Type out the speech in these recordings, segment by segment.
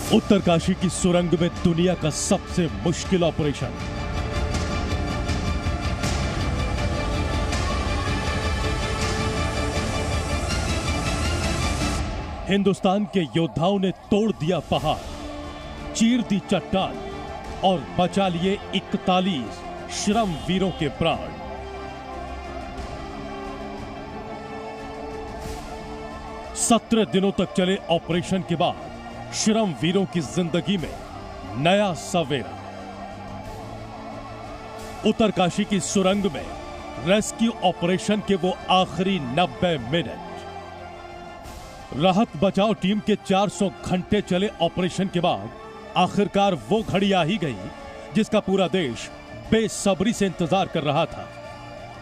उत्तरकाशी की सुरंग में दुनिया का सबसे मुश्किल ऑपरेशन। हिंदुस्तान के योद्धाओं ने तोड़ दिया पहाड़, चीर दी चट्टान और बचा लिए 41 श्रम वीरों के प्राण। सत्रह दिनों तक चले ऑपरेशन के बाद श्रम वीरों की जिंदगी में नया सवेरा। उत्तरकाशी की सुरंग में रेस्क्यू ऑपरेशन के वो आखिरी 90 मिनट। राहत बचाव टीम के 400 घंटे चले ऑपरेशन के बाद आखिरकार वो घड़ी आ ही गई जिसका पूरा देश बेसब्री से इंतजार कर रहा था।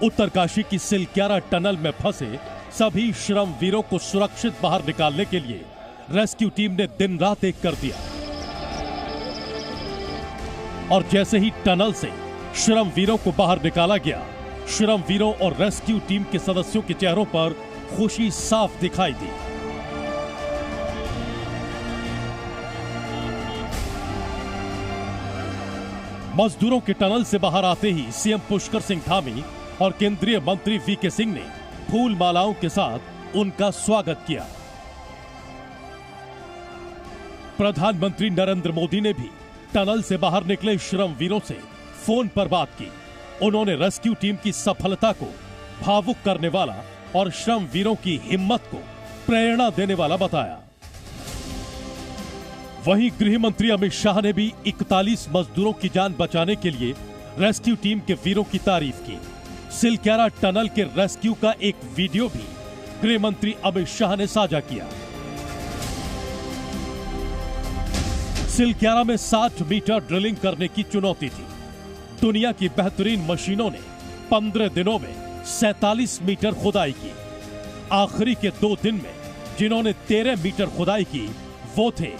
उत्तरकाशी की सिलक्यारा टनल में फंसे सभी श्रम वीरों को सुरक्षित बाहर निकालने के लिए रेस्क्यू टीम ने दिन रात एक कर दिया। और जैसे ही टनल से श्रम वीरों को बाहर निकाला गया, श्रम वीरों और रेस्क्यू टीम के सदस्यों के चेहरों पर खुशी साफ दिखाई दी। मजदूरों के टनल से बाहर आते ही सीएम पुष्कर सिंह धामी और केंद्रीय मंत्री वीके सिंह ने फूल मालाओं के साथ उनका स्वागत किया। प्रधानमंत्री नरेंद्र मोदी ने भी टनल से बाहर निकले श्रम वीरों से फोन पर बात की। उन्होंने रेस्क्यू टीम की सफलता को भावुक करने वाला और श्रम वीरों की हिम्मत को प्रेरणा देने वाला बताया। वहीं गृह मंत्री अमित शाह ने भी 41 मजदूरों की जान बचाने के लिए रेस्क्यू टीम के वीरों की तारीफ की। सिलक्यारा टनल के रेस्क्यू का एक वीडियो भी गृह मंत्री अमित शाह ने साझा किया। सिलक्यारा में 60 मीटर ड्रिलिंग करने की चुनौती थी। दुनिया की बेहतरीन मशीनों ने 15 दिनों में 47 मीटर खुदाई की। आखिरी के 2 दिन में जिन्होंने 13 मीटर खुदाई की वो थे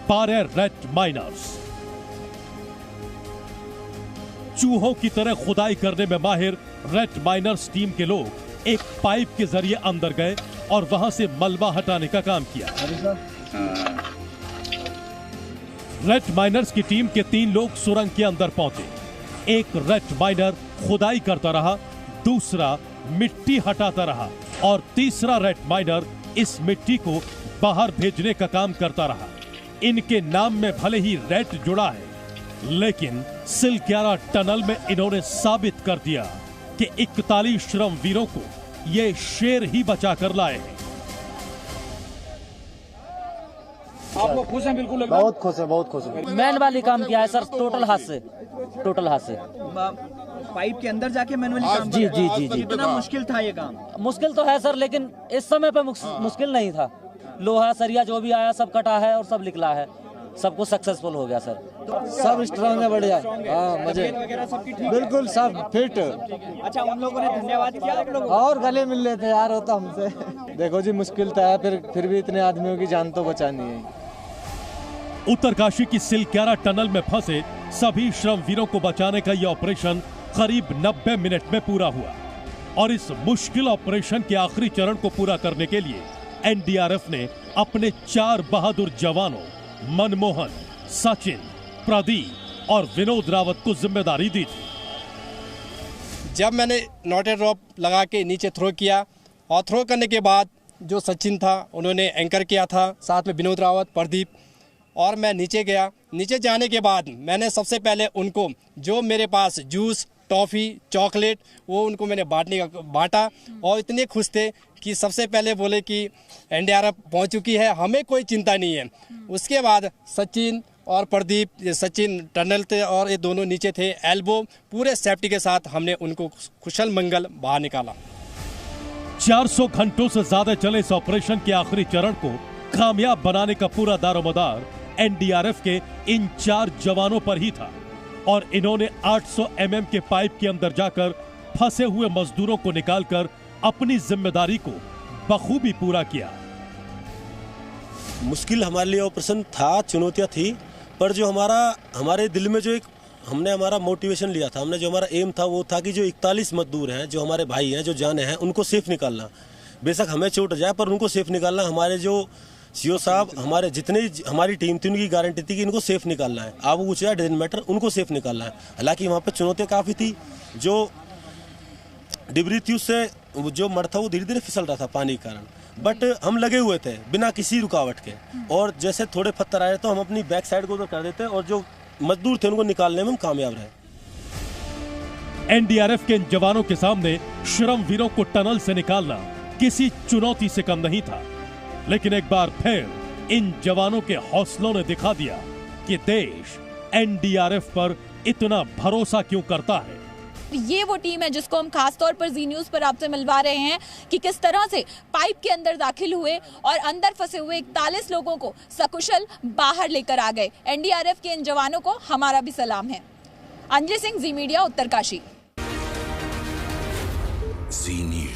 12 रेड माइनर्स। चूहों की तरह खुदाई करने में माहिर रेड माइनर्स टीम के लोग एक पाइप के जरिए अंदर गए और वहां से मलबा हटाने का काम किया। रेड माइनर्स की टीम के 3 लोग सुरंग के अंदर पहुंचे। एक रेड माइनर खुदाई करता रहा, दूसरा मिट्टी हटाता रहा और तीसरा रेड माइनर इस मिट्टी को बाहर भेजने का काम करता रहा। इनके नाम में भले ही रेड जुड़ा है, लेकिन सिलक्यारा टनल में इन्होंने साबित कर दिया कि 41 श्रम वीरों को ये शेर ही बचा कर लाए हैं। आप लोग खुश हैं? बिल्कुल बहुत खुश है, बहुत खुश है। मैनुअली काम किया है सर, टोटल हाथ से। पाइप के अंदर जाके मैनुअली काम जी जी जी जी। कितना मुश्किल था ये काम? मुश्किल तो है सर, लेकिन इस समय पे मुश्किल नहीं था। लोहा सरिया जो भी आया सब कटा है और सब निकला है, सब कुछ सक्सेसफुल हो गया सर। सब स्ट्रांग है, बढ़िया। हाँ, मजे बिल्कुल सब फिट। अच्छा, उन लोगों ने धन्यवाद किया आप लोगों? और गले मिल लेते यार, होता हमसे। देखो जी, मुश्किल तो है, फिर भी इतने आदमियों की जान तो बचानी है। उत्तरकाशी की सिलक्यारा टनल में फंसे सभी श्रम वीरों को बचाने का यह ऑपरेशन करीब 90 मिनट में पूरा हुआ। और इस मुश्किल ऑपरेशन के आखिरी चरण को पूरा करने के लिए एनडीआरएफ ने अपने 4 बहादुर जवानों मनमोहन, सचिन, प्रदीप और विनोद रावत को जिम्मेदारी दी थी। जब मैंने नॉट ड्रॉप लगा के नीचे थ्रो किया और थ्रो करने के बाद जो सचिन था उन्होंने एंकर किया था, साथ में विनोद रावत, प्रदीप, और मैं नीचे गया। नीचे जाने के बाद मैंने सबसे पहले उनको जो मेरे पास जूस, टॉफ़ी, चॉकलेट वो उनको मैंने बांटा और इतने खुश थे कि सबसे पहले बोले कि एनडीआरएफ पहुंच चुकी है, हमें कोई चिंता नहीं है। उसके बाद सचिन और प्रदीप, सचिन टनल थे और ये दोनों नीचे थे, एल्बो पूरे सेफ्टी के साथ हमने उनको कुशल मंगल बाहर निकाला। 400 घंटों से ज्यादा चले इस ऑपरेशन के आखिरी चरण को कामयाब बनाने का पूरा दारोमदार एनडीआरएफ के इन 4 जवानों पर ही था। और इन्होंने 800 mm के पाइप के अंदर जाकर फंसे हुए मजदूरों को निकालकर अपनी जिम्मेदारी को बखूबी पूरा किया। मुश्किल हमारे लिए ऑपरेशन था, चुनौतियां थी, पर जो हमारे दिल में जो एक हमने हमारा मोटिवेशन लिया था, हमने जो हमारा एम था वो था कि जो 41 मजदूर हैं, जो हमारे भाई हैं, जो जाने हैं, उनको सेफ निकालना। बेशक हमें चोट जाए पर उनको सेफ निकालना हमारे जो सीओ साहब हमारे जितने हमारी टीम थी उनकी गारंटी थी कि इनको सेफ निकालना है, आप वो या डजन मैटर, उनको सेफ निकालना है। हालांकि वहाँ पे चुनौतियाँ काफ़ी थी, जो डिबरी थी उससे जो मड था वो धीरे धीरे फिसल रहा था पानी के कारण, बट हम लगे हुए थे बिना किसी रुकावट के, और जैसे थोड़े पत्थर आए तो हम अपनी बैक साइड को उधर कर देते और जो मजदूर थे उनको निकालने में हम कामयाब रहे। एनडीआरएफ के इन जवानों के सामने श्रमवीरों को टनल से निकालना किसी चुनौती से कम नहीं था, लेकिन एक बार फिर इन जवानों के हौसलों ने दिखा दिया कि देश एनडीआरएफ पर इतना भरोसा क्यों करता है। ये वो टीम है जिसको हम खास तौर पर जी न्यूज़ पर आपसे मिलवा रहे हैं कि किस तरह से पाइप के अंदर दाखिल हुए और अंदर फंसे हुए 41 लोगों को सकुशल बाहर लेकर आ गए। एनडीआरएफ के इन जवानों को हमारा भी सलाम है। अंजलि सिंह, जी मीडिया, उत्तरकाशी। जी न्यूज़।